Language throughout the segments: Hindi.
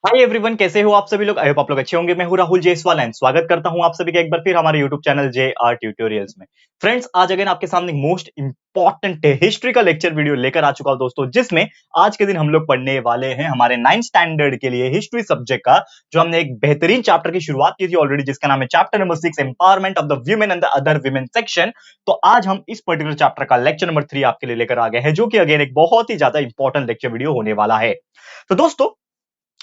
हाय एवरीवन, कैसे हो आप सभी लोग। आई होप आप लोग अच्छे होंगे। मैं हूं राहुल जायसवाल एंड स्वागत करता हूं आप सभी का एक बार फिर हमारे YouTube channel J are tutorials में। फ्रेंड्स, आज अगेन आपके सामने मोस्ट इंपॉर्टेंट हिस्ट्री का लेक्चर वीडियो लेकर आ चुका हूं दोस्तों, जिसमें आज के दिन हम लोग पढ़ने वाले हैं हमारे 9th स्टैंडर्ड के लिए हिस्ट्री सब्जेक्ट का, जो हमने एक बेहतरीन चैप्टर की शुरुआत की थी ऑलरेडी, जिसका नाम है chapter number 6, empowerment of the women and the other women section. तो आज हम इस पर्टिकुलर चैप्टर का लेक्चर नंबर 3 आपके लिए लेकर आ गए हैं, जो कि अगेन एक बहुत ही ज्यादा इंपॉर्टेंट लेक्चर वीडियो होने वाला है। तो दोस्तों,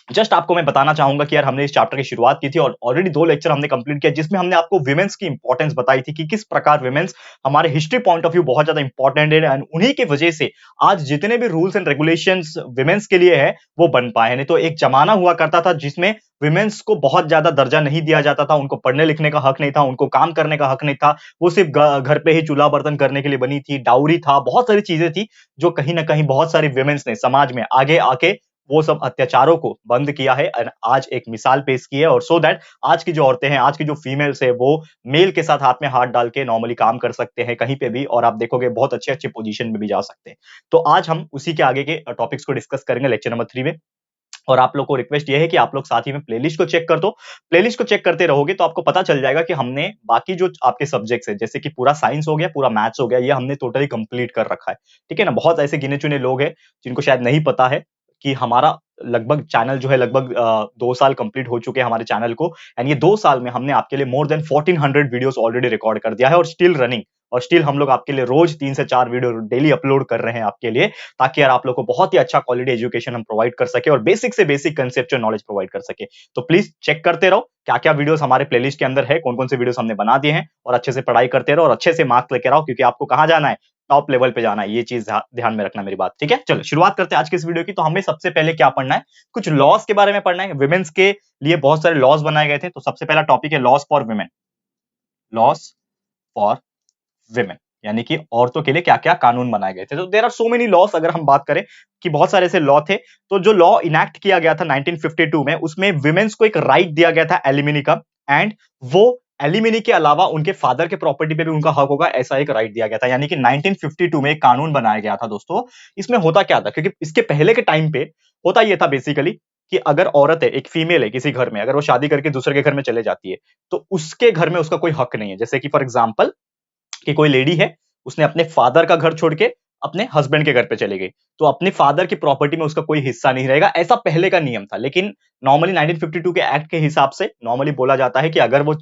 जस्ट आपको मैं बताना चाहूंगा कि यार हमने इस चैप्टर की शुरुआत की थी और ऑलरेडी 2 लेक्चर हमने कंप्लीट किया, जिसमें हमने आपको विमेंस की इंपॉर्टेंस बताई थी कि किस प्रकार विमेंस हमारे हिस्ट्री पॉइंट ऑफ व्यू बहुत ज्यादा इंपॉर्टेंट है, एंड उन्हीं की वजह से आज जितने भी रूल्स एंड रेगुलेशंस विमेंस के लिए है वो बन पाए हैं। नहीं तो एक जमाना हुआ करता था जिसमें विमेंस को बहुत ज्यादा दर्जा नहीं दिया जाता था, उनको पढ़ने लिखने का हक नहीं था, उनको काम करने का हक नहीं था, वो सिर्फ घर पे ही चूल्हा बर्तन करने के लिए बनी थी, डाउरी था, बहुत सारी चीजें थी जो कहीं ना कहीं बहुत सारी विमेंस ने समाज में आगे आके वो सब अत्याचारों को बंद किया है और आज एक मिसाल पेश की है। और सो दैट आज की जो औरतें हैं, आज की जो फीमेल्स है, वो मेल के साथ हाथ में हाथ डाल के नॉर्मली काम कर सकते हैं कहीं पे भी, और आप देखोगे बहुत अच्छे अच्छे पोजीशन में भी जा सकते हैं। तो आज हम उसी के आगे के टॉपिक्स को डिस्कस करेंगे लेक्चर नंबर 3 में। और आप लोग को रिक्वेस्ट ये है कि आप लोग साथ ही में प्लेलिस्ट को चेक कर दो। प्लेलिस्ट को चेक करते रहोगे तो आपको पता चल जाएगा कि हमने बाकी जो आपके सब्जेक्ट्स है, जैसे कि पूरा साइंस हो गया, पूरा मैथ्स हो गया, ये हमने टोटली कंप्लीट कर रखा है। ठीक है ना। बहुत ऐसे गिने चुने लोग हैं जिनको शायद नहीं पता है कि हमारा लगभग चैनल जो है, लगभग 2 साल कंप्लीट हो चुके हैं हमारे चैनल को, एंड ये 2 साल में हमने आपके लिए more than 1400 videos already record कर दिया है और स्टिल रनिंग। और स्टिल हम लोग आपके लिए रोज 3 से 4 वीडियो डेली अपलोड कर रहे हैं आपके लिए, ताकि यार आप लोग को बहुत ही अच्छा क्वालिटी एजुकेशन हम प्रोवाइड कर सके और बेसिक से बेसिक कंसेप्चुअल नॉलेज प्रोवाइड कर सके। तो प्लीज चेक करते रहो क्या क्या वीडियोस हमारे प्लेलिस्ट के अंदर है, कौन कौन से वीडियोस हमने बना दिए हैं, और अच्छे से पढ़ाई करते रहो और अच्छे से मार्क्स लेकर आओ, क्योंकि आपको कहां जाना है, टॉप लेवल पे जाना है। ये चीज ध्यान में रखना मेरी बात। ठीक है, चलो शुरुआत करते हैं आज की इस वीडियो की। तो हमें सबसे पहले क्या पढ़ना है, कुछ लॉस के बारे में पढ़ना है। वुमेन्स के लिए बहुत सारे लॉस बनाए गए थे, तो सबसे पहला टॉपिक है loss for women. Loss for women, यानी कि औरतों के लिए क्या क्या कानून बनाए गए थे। तो there are so many laws, अगर हम बात करें कि बहुत सारे ऐसे लॉ थे। तो जो लॉ इनैक्ट किया गया था 1952 में, उसमें विमेन्स को एक राइट दिया गया था एलिमिनी का, एंड वो एलिमिनी के अलावा उनके फादर के प्रॉपर्टी पे भी उनका हक होगा, ऐसा एक राइट दिया गया था। यानी कि 1952 में एक कानून बनाया गया था दोस्तों। इसमें होता क्या था, क्योंकि इसके पहले के टाइम पे होता यह था बेसिकली कि अगर औरत है, एक फीमेल है किसी घर में, अगर वो शादी करके दूसरे के घर में चले जाती है, तो उसके घर में उसका कोई हक नहीं है। जैसे कि फॉर एग्जाम्पल कि कोई लेडी है, उसने अपने फादर का घर छोड़ के अपने हस्बैंड के घर पे चली गई, तो अपने फादर की प्रॉपर्टी में उसका कोई हिस्सा नहीं रहेगा। ऐसा पहले का नियम था, लेकिन नॉर्मली 1952 के एक्ट के हिसाब से नॉर्मली बोला जाता है कि अगर वो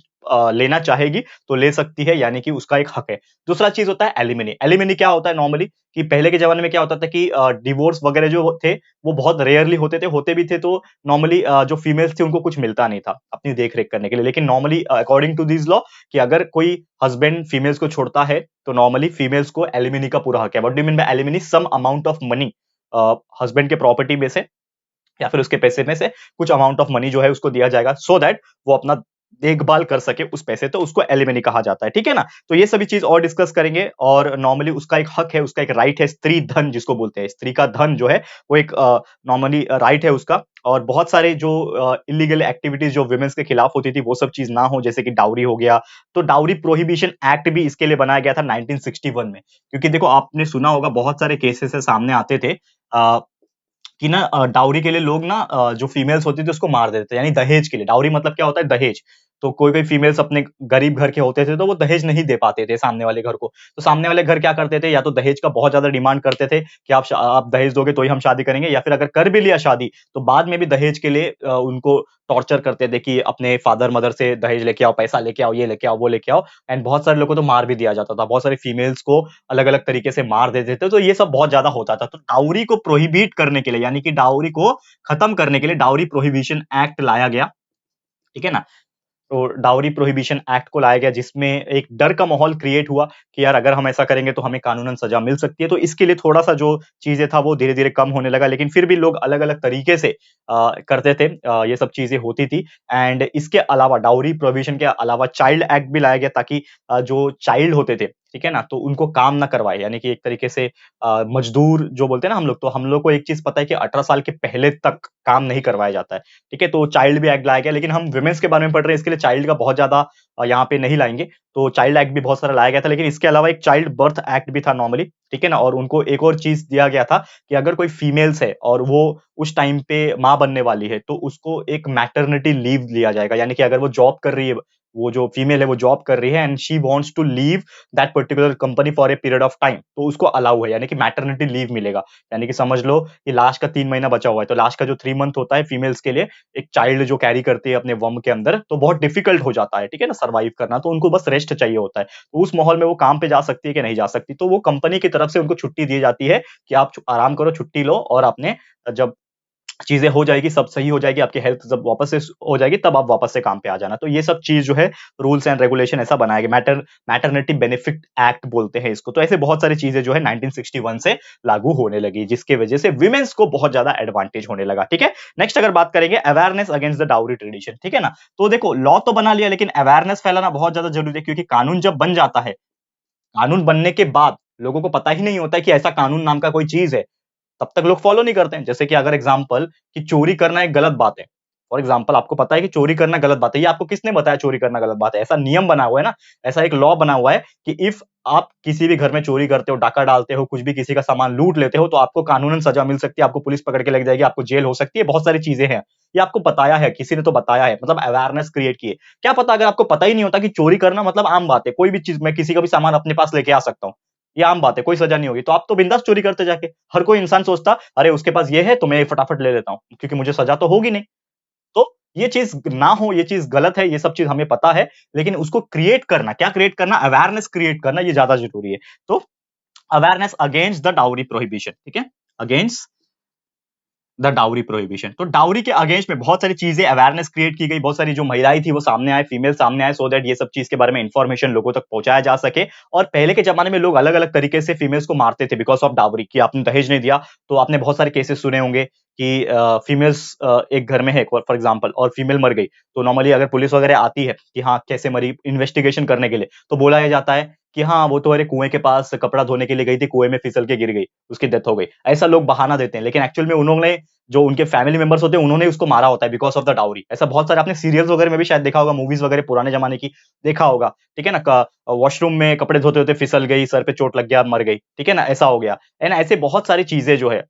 लेना चाहेगी तो ले सकती है, यानी कि उसका एक हक है। दूसरा चीज होता है एलिमिनी। एलिमिनी क्या होता है नॉर्मली, कि पहले के जमाने में क्या होता था कि डिवोर्स वगैरह जो थे वो बहुत रेयरली होते थे, होते भी थे तो नॉर्मली जो फीमेल्स थी उनको कुछ मिलता नहीं था अपनी देख रेख करने के लिए। लेकिन normally according to this law, कि अगर कोई हस्बैंड फीमेल्स को छोड़ता है तो नॉर्मली फीमेल्स को एलिमिनी का पूरा हक है। What do you mean by alimony? Some amount of money, husband के प्रॉपर्टी में से या फिर उसके पैसे में से कुछ अमाउंट ऑफ मनी जो है उसको दिया जाएगा, सो दैट वो अपना देखभाल कर सके उस पैसे, तो उसको एलिमनी कहा जाता है। ठीक है ना। तो ये सभी चीज और डिस्कस करेंगे, और नॉर्मली उसका एक हक है, उसका एक राइट है, स्त्री धन जिसको बोलते हैं। स्त्री का धन जो है वो एक नॉर्मली राइट है उसका। और बहुत सारे जो इलीगल एक्टिविटीज जो वुमेन्स के खिलाफ होती थी वो सब चीज ना हो, जैसे कि डाउरी हो गया। तो डाउरी प्रोहिबिशन एक्ट भी इसके लिए बनाया गया था 1961 में। क्योंकि देखो, आपने सुना होगा बहुत सारे केसेस से सामने आते थे कि ना डाउरी के लिए लोग ना जो फीमेल्स होती थी उसको मार देते थे, यानी दहेज के लिए। डाउरी मतलब क्या होता है? दहेज। तो कोई कोई फीमेल्स अपने गरीब घर के होते थे तो वो दहेज नहीं दे पाते थे सामने वाले घर को, तो सामने वाले घर क्या करते थे, या तो दहेज का बहुत ज्यादा डिमांड करते थे कि आप दहेज दोगे तो ही हम शादी करेंगे, या फिर अगर कर भी लिया शादी तो बाद में भी दहेज के लिए उनको टॉर्चर करते थे कि अपने फादर मदर से दहेज लेके आओ, पैसा लेके आओ, ये लेके आओ, वो लेके आओ। एंड बहुत सारे लोगों को तो मार भी दिया जाता था, बहुत सारी फीमेल्स को अलग अलग तरीके से मार देते थे। तो ये सब बहुत ज्यादा होता था। तो डाउरी को प्रोहिबिट करने के लिए, यानी कि डाउरी को खत्म करने के लिए डाउरी प्रोहिबिशन एक्ट लाया गया। ठीक है ना। तो डाउरी प्रोहिबिशन एक्ट को लाया गया, जिसमें एक डर का माहौल क्रिएट हुआ कि यार अगर हम ऐसा करेंगे तो हमें कानूनन सजा मिल सकती है। तो इसके लिए थोड़ा सा जो चीजें था वो धीरे धीरे कम होने लगा, लेकिन फिर भी लोग अलग अलग तरीके से करते थे, ये सब चीजें होती थी। एंड इसके अलावा डाउरी प्रोहिबिशन के अलावा चाइल्ड एक्ट भी लाया गया, ताकि जो चाइल्ड होते थे, ठीक है ना, तो उनको काम ना करवाए, यानी कि एक तरीके से मजदूर जो बोलते हैं ना हम लोग, तो हम लोग को एक चीज पता है कि 18 साल के पहले तक काम नहीं करवाया जाता है, ठीक है। तो चाइल्ड भी एक्ट लाया गया, लेकिन हम वुमेन्स के बारे में पढ़ रहे हैं, इसके लिए चाइल्ड का बहुत ज्यादा यहाँ पे नहीं लाएंगे। तो चाइल्ड एक्ट भी बहुत सारा लाया गया था, लेकिन इसके अलावा एक चाइल्ड बर्थ एक्ट भी था नॉर्मली, ठीक है ना। और उनको एक और चीज दिया गया था कि अगर कोई फीमेल्स है और वो उस टाइम पे माँ बनने वाली है, तो उसको एक मैटरनिटी लीव लिया जाएगा, यानी कि अगर वो जॉब कर रही है, वो जो फीमेल है वो जॉब कर रही है and she wants to leave that particular company for a period of time, तो उसको अलाउ है, यानी कि मैटरनिटी लीव मिलेगा। यानी कि समझ लो कि लास्ट का 3 महीना बचा हुआ है, तो लास्ट का जो 3 मंथ होता है फीमेल्स के लिए, एक चाइल्ड जो कैरी करती है अपने वम के अंदर, तो बहुत डिफिकल्ट हो जाता है, ठीक है ना, सर्वाइव करना। तो उनको बस रेस्ट चाहिए होता है, तो उस माहौल में वो काम पे जा सकती है कि नहीं जा सकती, तो वो कंपनी की तरफ से उनको छुट्टी दी जाती है कि आप आराम करो, छुट्टी लो, और अपने जब चीजें हो जाएगी, सब सही हो जाएगी, आपकी हेल्थ जब वापस से हो जाएगी, तब आप वापस से काम पे आ जाना। तो ये सब चीज जो है रूल्स एंड रेगुलेशन ऐसा बनाया गया, मैटरनिटी बेनिफिट एक्ट बोलते हैं इसको। तो ऐसे बहुत सारी चीजें जो है 1961 से लागू होने लगी, जिसके वजह से विमेन्स को बहुत ज्यादा एडवांटेज होने लगा, ठीक है। नेक्स्ट अगर बात करेंगे awareness against the dowry tradition, ठीक है ना। तो देखो लॉ तो बना लिया, लेकिन अवेयरनेस फैलाना बहुत ज्यादा जरूरी है, क्योंकि कानून जब बन जाता है, कानून बनने के बाद लोगों को पता ही नहीं होता है कि ऐसा कानून नाम का कोई चीज है, तब तक लोग फॉलो नहीं करते हैं। जैसे कि अगर एग्जांपल कि चोरी करना एक गलत बात है, फॉर एग्जांपल आपको पता है कि चोरी करना गलत बात है, ये आपको किसने बताया चोरी करना गलत बात है? ऐसा नियम बना हुआ है ना, ऐसा एक लॉ बना हुआ है कि इफ आप किसी भी घर में चोरी करते हो, डाका डालते हो, कुछ भी किसी का सामान लूट लेते हो, तो आपको कानूनन सजा मिल सकती है, आपको पुलिस पकड़ के लेके जाएगी, आपको जेल हो सकती है, बहुत सारी चीजें हैं। ये आपको बताया है, किसी ने तो बताया है, मतलब अवेयरनेस क्रिएट की है। क्या पता अगर आपको पता ही नहीं होता कि चोरी करना मतलब आम बात है, कोई भी चीज, मैं किसी का भी सामान अपने पास लेके आ सकता हूँ, ये आम बात है, कोई सजा नहीं होगी, तो आप तो बिंदास चोरी करते जाके। हर कोई इंसान सोचता अरे उसके पास ये है तो मैं ये फटाफट ले लेता हूँ, क्योंकि मुझे सजा तो होगी नहीं। तो ये चीज ना हो, ये चीज गलत है, ये सब चीज हमें पता है, लेकिन उसको क्रिएट करना, क्या क्रिएट करना, अवेयरनेस क्रिएट करना, ये ज्यादा जरूरी है। तो awareness against the dowry prohibition, ठीक है, अगेंस्ट द डाउरी प्रोहिबिशन। तो डाउरी के अगेंस्ट में बहुत सारी चीजें अवेयरनेस क्रिएट की गई, बहुत सारी जो महिलाएं थी वो सामने आए, फीमेल सामने आए, सो दैट ये सब चीज के बारे में इंफॉर्मेशन लोगों तक पहुंचाया जा सके। और पहले के जमाने में लोग अलग अलग तरीके से फीमेल्स को मारते थे बिकॉज ऑफ डाउरी, कि आपने दहेज नहीं दिया। तो आपने बहुत सारे केसेस सुने होंगे कि फीमेल्स एक घर में है फॉर एग्जाम्पल, और फीमेल मर गई, तो नॉर्मली अगर पुलिस वगैरह आती है कि हाँ कैसे मरी, इन्वेस्टिगेशन करने के लिए, तो बोला यह जाता है कि हाँ वो तो अरे कुएं के पास कपड़ा धोने के लिए गई थी, कुएं में फिसल के गिर गई, उसकी डेथ हो गई, ऐसा लोग बहाना देते हैं। लेकिन एक्चुअल में उन्होंने, जो उनके फैमिली मेंबर्स होते हैं, उन्होंने उसको मारा होता है बिकॉज ऑफ द डाउरी। ऐसा बहुत सारे आपने सीरियल्स वगैरह में भी शायद देखा होगा, मूवीज वगैरह पुराने जमाने की देखा होगा, ठीक है ना। वॉशरूम में कपड़े धोते होते फिसल गई, सर पे चोट लग गया, मर गई, ठीक है ना, ऐसा हो गया है ना। ऐसे बहुत सारी चीजें जो है,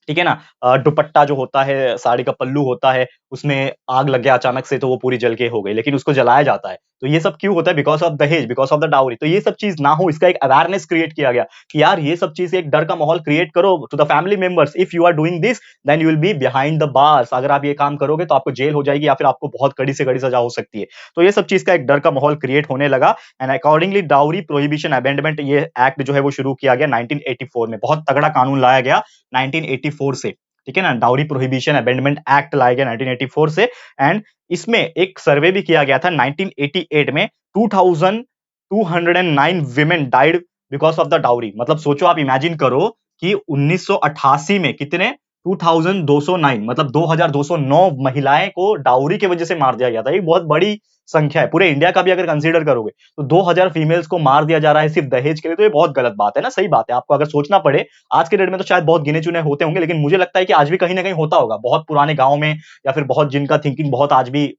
ठीक है ना। दुपट्टा जो होता है, साड़ी का पल्लू होता है, उसमें आग लग गया अचानक से, तो वो पूरी जल के हो गई, लेकिन उसको जलाया जाता है। तो ये सब क्यों होता है? बिकॉज ऑफ दहेज, बिकॉज ऑफ द डाउरी। तो ये सब चीज ना हो, इसका एक अवेयरनेस क्रिएट किया गया कि यार ये सब चीज, एक डर का माहौल क्रिएट करो to the family members, if you are doing this then you will be behind the bars. अगर आप ये काम करोगे तो आपको जेल हो जाएगी, या फिर आपको बहुत कड़ी से कड़ी सजा हो सकती है। तो ये सब चीज का एक डर का माहौल क्रिएट होने लगा, and accordingly dowry prohibition amendment, ये एक्ट जो है वो शुरू किया गया 1984 में। बहुत तगड़ा कानून लाया गया 1984 से, ठीक है ना। डाउरी प्रोहिबिशन अमेंडमेंट एक्ट लाया गया 1984 से। एंड इसमें एक सर्वे भी किया गया था 1988 में, 2209 women died because of the dowry. मतलब सोचो, आप इमेजिन करो कि 1988 में कितने, 2209, मतलब 2209 महिलाएं को डाउरी की वजह से मार दिया गया था। ये बहुत बड़ी संख्या है, पूरे इंडिया का भी अगर कंसीडर करोगे तो 2000 फीमेल्स को मार दिया जा रहा है सिर्फ दहेज के लिए। तो ये बहुत गलत बात है ना, सही बात है। आपको अगर सोचना पड़े, आज के डेट में तो शायद बहुत गिने चुने होते होंगे, लेकिन मुझे लगता है कि आज भी कहीं ना कहीं होता होगा, बहुत पुराने गांव में, या फिर बहुत जिनका थिंकिंग बहुत आज भी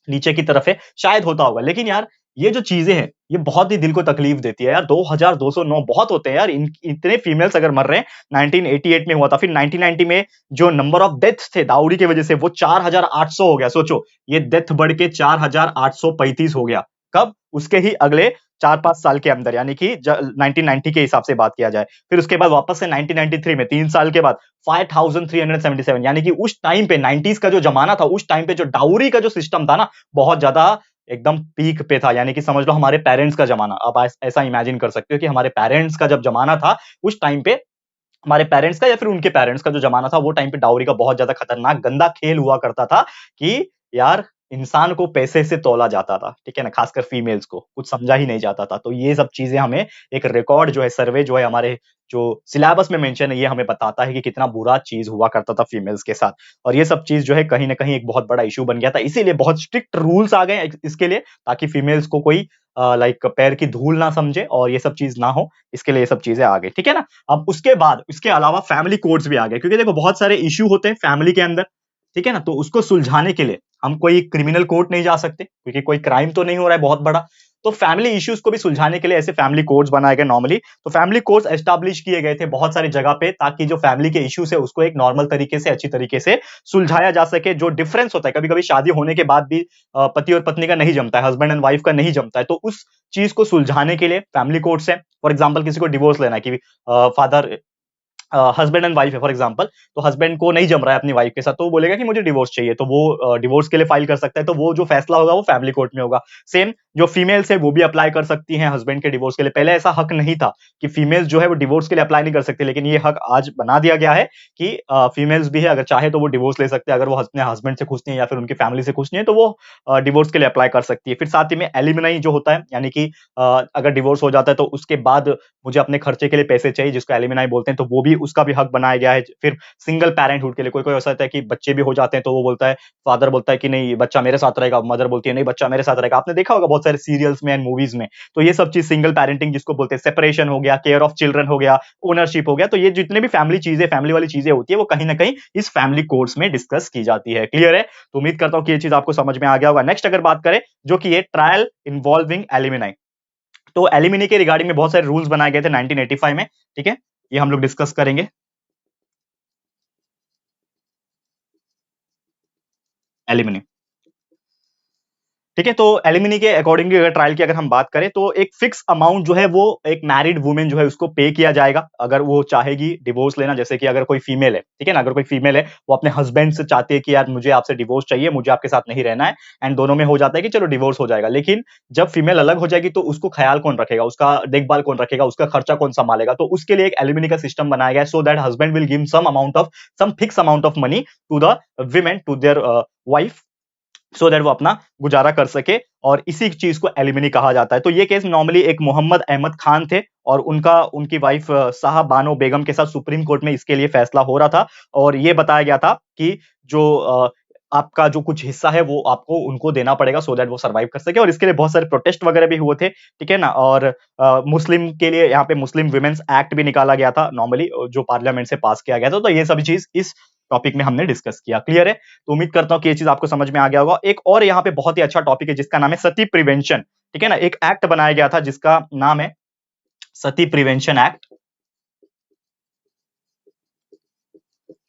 नीचे की तरफ है, शायद होता होगा। लेकिन यार ये जो चीजें हैं, ये बहुत ही दिल को तकलीफ देती है यार। 2209 बहुत होते हैं यार, इतने फीमेल्स अगर मर रहे हैं। 1988 में हुआ था, फिर 1990 में जो नंबर ऑफ डेथ्स थे डाउरी की वजह से, वो 4800 हो गया। सोचो, ये डेथ बढ़ के 4835 हो गया। कब? उसके ही अगले 4-5 साल के अंदर, यानी कि 1990 के हिसाब से बात किया जाए। फिर उसके बाद वापस से 1993 में 3 साल के बाद 5377, यानी कि उस टाइम पे 90s का जो जमाना था, उस टाइम पे जो डाउरी का जो सिस्टम था ना, बहुत ज्यादा एकदम पीक पे था। यानी कि समझ लो हमारे पेरेंट्स का जमाना, अब ऐसा इमेजिन कर सकते हो कि हमारे पेरेंट्स का जब जमाना था, उस टाइम पे हमारे पेरेंट्स का या फिर उनके पेरेंट्स का जो जमाना था, वो टाइम पे डाउरी का बहुत ज्यादा खतरनाक गंदा खेल हुआ करता था कि यार इंसान को पैसे से तौला जाता था, ठीक है ना, खासकर फीमेल्स को कुछ समझा ही नहीं जाता था। तो ये सब चीजें हमें एक रिकॉर्ड जो है, सर्वे जो है हमारे जो सिलेबस में मेंशन है, ये हमें बताता है कि कितना बुरा चीज हुआ करता था फीमेल्स के साथ। और ये सब चीज जो है कहीं ना कहीं एक बहुत बड़ा इशू बन गया था, इसीलिए बहुत स्ट्रिक्ट रूल्स आ गए इसके लिए, ताकि फीमेल्स को कोई लाइक पैर की धूल ना समझे और ये सब चीज ना हो, इसके लिए ये सब चीजें आ गई, ठीक है ना। अब उसके बाद इसके अलावा फैमिली कोड्स भी आ गए, क्योंकि देखो बहुत सारे इश्यू होते हैं फैमिली के अंदर, ठीक है ना। तो उसको सुलझाने के लिए हम कोई क्रिमिनल कोर्ट नहीं जा सकते, क्योंकि कोई क्राइम तो नहीं हो रहा है बहुत बड़ा। तो फैमिली इश्यूज को भी सुलझाने के लिए ऐसे फैमिली कोर्ट्स बनाए गए नॉर्मली। तो फैमिली कोर्ट्स एस्टैब्लिश किए गए थे बहुत सारी जगह पे, ताकि जो फैमिली के इश्यूज है उसको एक नॉर्मल तरीके से, अच्छी तरीके से सुलझाया जा सके। जो डिफरेंस होता है, कभी कभी शादी होने के बाद भी पति और पत्नी का नहीं जमता है, हस्बैंड एंड वाइफ का नहीं जमता है, तो उस चीज को सुलझाने के लिए फैमिली कोर्ट्स है। फॉर एग्जाम्पल किसी को डिवोर्स लेना है, कि फादर हस्बैंड एंड वाइफ है फॉर एग्जांपल, तो हस्बैंड को नहीं जम रहा है अपनी वाइफ के साथ, तो वो बोलेगा कि मुझे डिवोर्स चाहिए, तो वो डिवोर्स के लिए फाइल कर सकता है। तो वो जो फैसला होगा वो फैमिली कोर्ट में होगा। सेम जो फीमेल्स है वो भी अप्लाई कर सकती हैं हस्बैंड के डिवोर्स के लिए। पहले ऐसा हक नहीं था कि फीमेल्स जो है वो डिवोर्स के लिए अप्लाई नहीं कर सकती, लेकिन ये हक आज बना दिया गया है कि फीमेल्स भी है, अगर चाहे तो वो डिवोर्स ले सकते हैं। अगर वो अपने हस्बैंड से खुश नहीं है या फिर उनकी फैमिली से खुश नहीं है, तो वो डिवोर्स के लिए अप्लाई कर सकती है। फिर साथ ही में एलिमनी जो होता है, यानी कि अगर डिवोर्स हो जाता है तो उसके बाद मुझे अपने खर्चे के लिए पैसे चाहिए, जिसको एलिमनी बोलते हैं, तो वो भी उसका भी हक बनाया गया है। फिर सिंगल पेरेंटहुड के लिए कोई कोई ऐसा होता है कि बच्चे भी हो जाते हैं, तो वो बोलता है, फादर बोलता है कि नहीं बच्चा मेरे साथ रहेगा, मदर बोलती है नहीं बच्चा मेरे साथ रहेगा। आपने देखा होगा बहुत सारे सीरियल्स में एंड मूवीज में। तो ये सब चीज सिंगल पेरेंटिंग जिसको बोलते हैं, सेपरेशन हो गया, केयर ऑफ चिल्ड्रन हो गया, ओनरशिप हो गया, तो ये जितने भी फैमिली चीजें, फैमिली वाली चीजें होती है, वो कहीं ना कहीं इस फैमिली कोर्स में डिस्कस की जाती है। क्लियर है? तो उम्मीद करता हूं कि ये चीज आपको समझ में आ गया होगा। नेक्स्ट अगर बात करें, जो कि ये ट्रायल इन्वॉल्विंग एलिमनी, तो एलिमनी के रिगार्डिंग में बहुत सारे रूल्स बनाए गए थे 1985 में, ठीक है, ये हम लोग डिस्कस करेंगे। एलिमनी, ठीक है। तो एलिमनी के अकॉर्डिंगली अगर ट्रायल की अगर हम बात करें, तो एक फिक्स अमाउंट जो है वो एक मैरिड वुमेन जो है उसको पे किया जाएगा, अगर वो चाहेगी डिवोर्स लेना। जैसे कि अगर कोई फीमेल है, ठीक है ना, अगर कोई फीमेल है वो अपने हस्बैंड से चाहती है कि यार मुझे आपसे डिवोर्स चाहिए, मुझे आपके साथ नहीं रहना है, एंड दोनों में हो जाता है कि चलो डिवोर्स हो जाएगा। लेकिन जब फीमेल अलग हो जाएगी तो उसको ख्याल कौन रखेगा, उसका देखभाल कौन रखेगा, उसका खर्चा कौन संभालेगा? तो उसके लिए एक एलिमनी का सिस्टम बनाया गया है, so that husband will give some fix amount of money to the women, to their wife, so that वो अपना गुजारा कर सके। और इसी चीज को एलिमनी कहा जाता है। तो ये केस नॉर्मली एक मोहम्मद अहमद खान थे, और उनकी वाइफ साहब बानो बेगम के साथ सुप्रीम कोर्ट में इसके लिए फैसला हो रहा था। और ये बताया गया था कि जो आपका जो कुछ हिस्सा है वो आपको उनको देना पड़ेगा, सो दैट वो सरवाइव कर सके। और इसके लिए बहुत सारे प्रोटेस्ट वगैरह भी हुए थे, ठीक है ना। और मुस्लिम के लिए यहाँ पे मुस्लिम विमेंस एक्ट भी निकाला गया था नॉर्मली, जो पार्लियामेंट से पास किया गया था। तो ये सभी चीज इस टॉपिक में हमने डिस्कस किया। क्लियर है? तो उम्मीद करता हूं कि ये चीज आपको समझ में आ गया होगा। एक और यहाँ पे बहुत ही अच्छा टॉपिक है जिसका नाम है सती प्रिवेंशन, ठीक है ना। एक एक्ट बनाया गया था जिसका नाम है सती प्रिवेंशन एक्ट,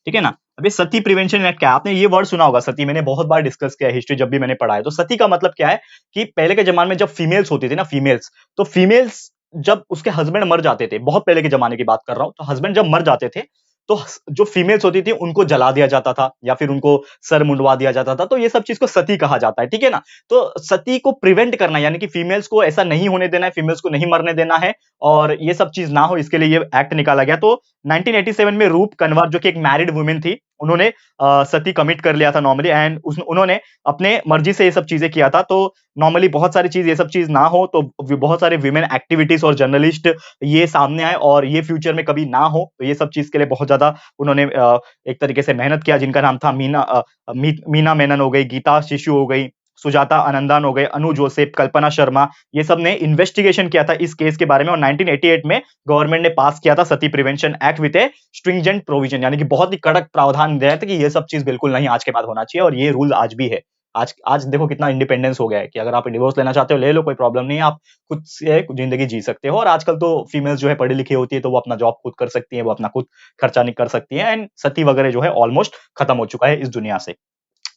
ठीक है ना। अभी सती प्रिवेंशन एक्ट क्या है? आपने ये वर्ड सुना होगा सती, मैंने बहुत बार डिस्कस किया है हिस्ट्री जब भी मैंने पढ़ा है। तो सती का मतलब क्या है कि पहले के जमाने में जब फीमेल्स होती थी ना, फीमेल्स, तो फीमेल्स जब उसके हस्बैंड मर जाते थे, बहुत पहले के जमाने की बात कर रहा हूं, तो हस्बैंड जब मर जाते थे तो जो फीमेल्स होती थी उनको जला दिया जाता था, या फिर उनको सर मुंडवा दिया जाता था। तो ये सब चीज को सती कहा जाता है, ठीक है ना। तो सती को प्रिवेंट करना, यानी कि फीमेल्स को ऐसा नहीं होने देना है, फीमेल्स को नहीं मरने देना है, और ये सब चीज ना हो, इसके लिए ये एक्ट निकाला गया। तो 1987 में रूप कनवर, जो कि एक मैरिड वुमेन थी, उन्होंने सती कमिट कर लिया था नॉर्मली, एंड उन्होंने अपने मर्जी से ये सब चीजें किया था। तो नॉर्मली बहुत सारी चीज, ये सब चीज ना हो, तो बहुत सारे विमेन एक्टिविटीज और जर्नलिस्ट ये सामने आए, और ये फ्यूचर में कभी ना हो, तो ये सब चीज के लिए बहुत ज्यादा उन्होंने एक तरीके से मेहनत किया। जिनका नाम था मीना मेनन हो गई, गीता शिशु हो गई, सुजाता आनंदन हो गए, अनु जोसेफ, कल्पना शर्मा, ये सब ने इन्वेस्टिगेशन किया था इस केस के बारे में। और 1988 में गवर्नमेंट ने पास किया था Sati prevention act with a stringent provision, यानी कि बहुत ही कड़क प्रावधान दिया था कि ये सब चीज बिल्कुल नहीं आज के बाद होना चाहिए। और ये रूल आज भी है। आज आज देखो कितना इंडिपेंडेंस हो गया है कि अगर आप डिवोर्स लेना चाहते हो ले लो, कोई प्रॉब्लम नहीं है, आप खुद से जिंदगी जी सकते हो। और आजकल तो फीमेल्स जो है पढ़ी लिखी होती है, तो वो अपना जॉब खुद कर सकती है, वो अपना खुद खर्चा नहीं कर सकती है, एंड सती वगैरह जो है ऑलमोस्ट खत्म हो चुका है इस दुनिया से।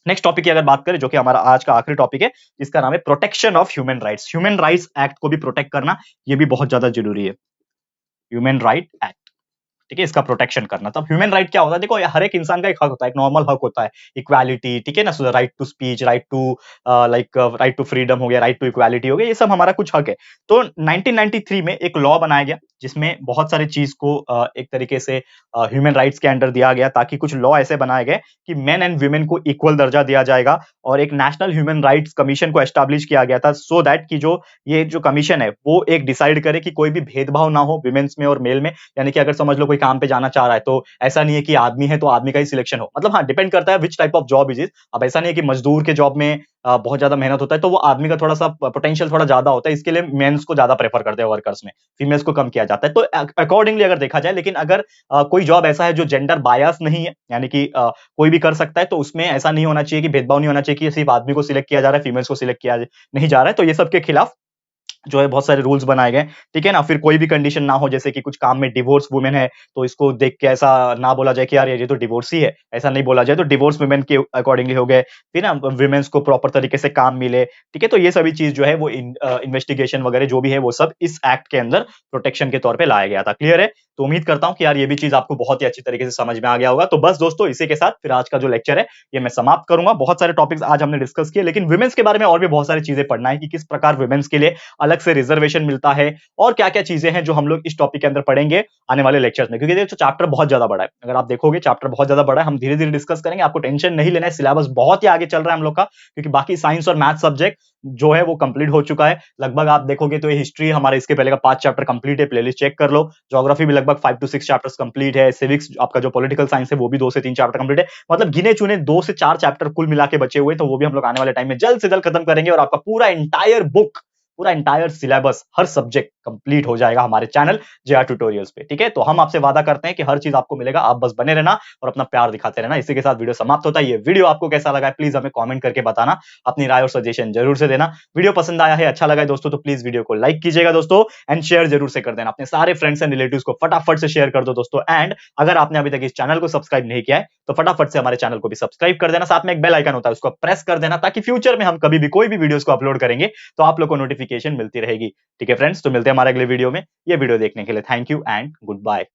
नेक्स्ट टॉपिक की अगर बात करें, जो कि हमारा आज का आखिरी टॉपिक है, जिसका नाम है protection of human rights. Human rights act को भी प्रोटेक्ट करना, ये भी बहुत ज्यादा जरूरी है। ह्यूमन राइट एक्ट, ठीक है, इसका प्रोटेक्शन करना। तो ह्यूमन राइट क्या होता है? देखो, हर एक इंसान का एक हक होता है, एक नॉर्मल हक होता है, इक्वालिटी, ठीक है ना, right to speech, right to like right to freedom हो गया, राइट टू इक्वालिटी हो गया, ये सब हमारा कुछ हक है। तो 1993 में एक लॉ बनाया गया जिसमें बहुत सारी चीज को एक तरीके से ह्यूमन राइट्स के अंडर दिया गया, ताकि कुछ लॉ ऐसे बनाए गए कि मेन एंड वुमेन को इक्वल दर्जा दिया जाएगा, और एक नेशनल ह्यूमन राइट्स कमीशन को एस्टैब्लिश किया गया था, सो दैट कि जो ये जो कमीशन है वो एक डिसाइड करे कि कोई भी भेदभाव ना हो विमेन्स में और मेल में। यानी कि अगर समझ लो कोई काम पे जाना चाह रहा है, तो ऐसा नहीं है कि आदमी है तो आदमी का ही सिलेक्शन हो, मतलब हाँ, डिपेंड करता है which type of job is it. अब ऐसा नहीं है कि मजदूर के जॉब में बहुत ज्यादा मेहनत होता है, तो वो आदमी का थोड़ा सा पोटेंशियल थोड़ा ज्यादा होता है, इसके लिए मेंस को ज्यादा प्रेफर करते हैं वर्कर्स में, फीमेल्स को कम किया जाता है। तो अकॉर्डिंगली अगर देखा जाए, लेकिन अगर कोई जॉब ऐसा है जो जेंडर बायस नहीं है, यानी कि कोई भी कर सकता है, तो उसमें ऐसा नहीं होना चाहिए कि भेदभाव नहीं होना चाहिए कि सिर्फ आदमी को सिलेक्ट किया जा रहा है, फीमेल्स को सिलेक्ट किया नहीं जा रहा है। तो ये सबके खिलाफ जो है बहुत सारे रूल्स बनाए गए, ठीक है ना। फिर कोई भी कंडीशन ना हो, जैसे कि कुछ काम में डिवोर्स वुमेन है, तो इसको देख के ऐसा ना बोला जाए कि यार ये तो डिवोर्स ही है, ऐसा नहीं बोला जाए। तो डिवोर्स वुमेन के अकॉर्डिंगली हो गए, फिर ना वुमेन्स को प्रॉपर तरीके से काम मिले, ठीक है। तो ये सभी चीज जो है वो इन्वेस्टिगेशन वगैरह जो भी है वो सब इस एक्ट के अंदर प्रोटेक्शन के तौर पे लाया गया था। क्लियर है? तो उम्मीद करता हूं कि यार ये भी चीज आपको बहुत ही अच्छी तरीके से समझ में आ गया होगा। तो बस दोस्तों, इसी के साथ फिर आज का जो लेक्चर है ये मैं समाप्त करूंगा। बहुत सारे टॉपिक्स आज हमने डिस्कस किए, लेकिन वुमेन्स के बारे में और भी बहुत सारी चीजें पढ़ना है कि किस प्रकार वुमेन्स के लिए अलग से रिजर्वेशन मिलता है, और क्या-क्या चीजें हैं जो हम लोग इस टॉपिक के अंदर पढ़ेंगे आने वाले लेक्चर्स में। क्योंकि देखो, चैप्टर बहुत ज्यादा बड़ा है, अगर आप देखोगे चैप्टर बहुत ज्यादा बड़ा है, हम धीरे-धीरे डिस्कस करेंगे, आपको टेंशन नहीं लेना है, सिलेबस बहुत ही आगे चल रहा है हम लोग का, क्योंकि बाकी साइंस और मैथ सब्जेक्ट जो है वो कंप्लीट हो चुका है लगभग। आप देखोगे तो ये हिस्ट्री हमारे इसके पहले का 5 चैप्टर कंप्लीट है, प्लेलिस्ट चेक कर लो। ज्योग्राफी भी लगभग 5 to 6 चैप्टर्स कंप्लीट है, सिविक्स आपका जो पॉलिटिकल साइंस है वो भी 2 से 3 चैप्टर कंप्लीट है, मतलब गिने चुने 2 से 4 चैप्टर कुल मिला के बचे हुए, तो वो भी हम लोग आने वाले टाइम में जल्द से जल्द खत्म करेंगे, और आपका पूरा एंटायर बुक, पूरा एंटायर सिलेबस, हर सब्जेक्ट कंप्लीट हो जाएगा हमारे चैनल जेआर ट्यूटोरियल्स पे, ठीक है। तो हम आपसे वादा करते हैं कि हर चीज आपको मिलेगा, आप बस बने रहना और अपना प्यार दिखाते रहना। इसी के साथ वीडियो समाप्त होता है। ये वीडियो आपको कैसा लगा है प्लीज हमें कमेंट करके बताना, अपनी राय और सजेशन जरूर से देना। वीडियो पसंद आया है, अच्छा लगा है दोस्तों, तो प्लीज वीडियो को लाइक कीजिएगा दोस्तों, एंड शेयर जरूर से कर देना अपने सारे फ्रेंड्स एंड रिलेटिव्स को, फटाफट से शेयर कर दो दोस्तों। एंड अगर आपने अभी तक इस चैनल को सब्सक्राइब नहीं किया है, तो फटाफट से हमारे चैनल को भी सब्सक्राइब कर देना, साथ में एक बेल आइकन होता है उसको प्रेस कर देना, ताकि फ्यूचर में हम कभी भी कोई भी वीडियोस को अपलोड करेंगे तो आप लोग को नोटिफिकेशन मिलती रहेगी। ठीक है फ्रेंड्स, तो मिलते हैं हमारे अगले वीडियो में। ये वीडियो देखने के लिए thank you and good bye.